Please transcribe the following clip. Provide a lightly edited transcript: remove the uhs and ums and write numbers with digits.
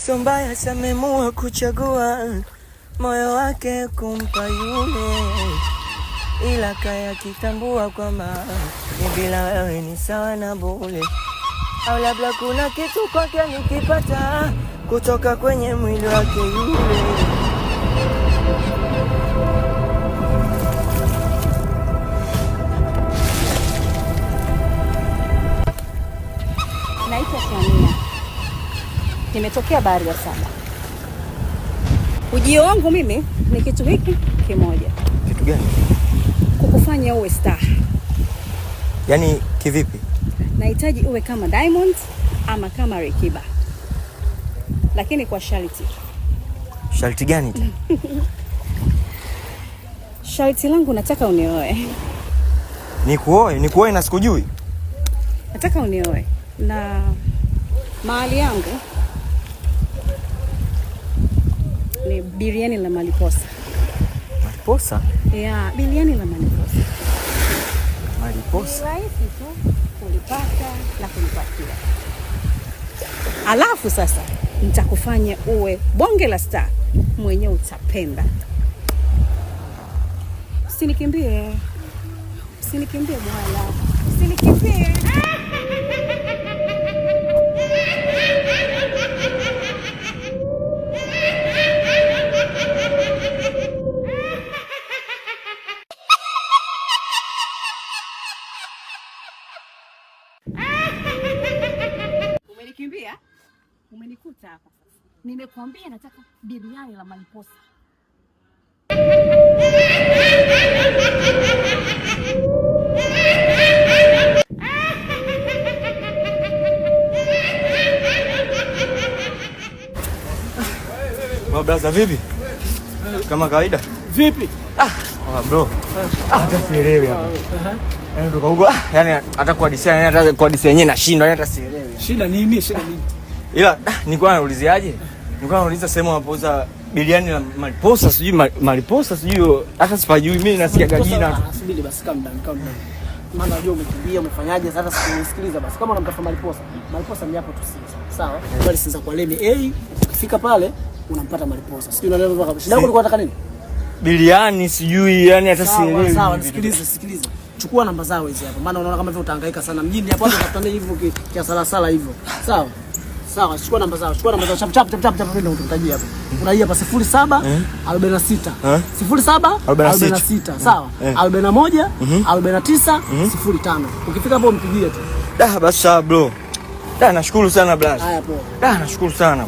So mbaya samemua kuchagua moyo wake kumpa yule, ila kaya kitambua kwamba bila wewe ni sawa na bure. Au labda kuna kitu kwake nikipata kutoka kwenye mwili wake yule. Naitwa Samia. Nimetokea Bahari ya Saba. Ujio wangu mimi ni kitu hiki kimoja. Kitu gani? Kukufanya uwe star. Yaani kivipi? Nahitaji uwe kama Diamond ama kama Alikiba. Lakini kwa sharti. Sharti gani? Sharti langu nataka unioe. Nikuoe na sikujui. Nataka unioe. Na mahali yangu ni biriani la Maliposa. Maliposa? Yeah, biriani la Maliposa. Maliposa? Rahisi tu kulipata na kulipatia. Alafu sasa nitakufanya uwe bonge la star, mwenyewe utapenda. Usinikimbie. Usinikimbie bwana. Usinikimbie. Umenikimbia? Umenikuta hapa sasa. Nimekuambia nataka biriani la Maliposa. Brother vipi? Kama kawaida? Vipi? Bro. Hata sielewi hapa. Ndio huko. Yaani hata kuhadisia, yaani hata kuhadisia yenyewe nashindwa, yaani hata sielewi. Shida nini? Shida nini? Ila nilikuwa nauliziaje? Nilikuwa nauliza sehemu wanapouza biriani la Maliposa, sijui Maliposa, sijui hata sipajui, mimi nasikia gajina. Subiri basi, calm down. Maana unajua umekimbia, umefanyaje sasa, sikunisikiliza basi. Kama unamtafuta Maliposa ni hapo tu sisi. Sawa? Bali sasa kwa lemi ukifika pale unampata Maliposa. Sijui unaelewa kabisa. Shida yako ulikuwa unataka nini? Biriani sijui, yani hata sielewi. Sawa, sikiliza. Chukua namba zao hizi hapa. Maana unaona kama vile utahangaika sana mjini hapo, hata utafutane hivyo kia sala hivyo. Sawa, chukua namba zao. Chap ndio utamtajia hapo. Kuna hii hapa 07 46 07 46. Sawa? 41 49 05. Ukifika hapo mpigie tu. Basi bro. Nashukuru sana brother. Haya poa. Nashukuru sana.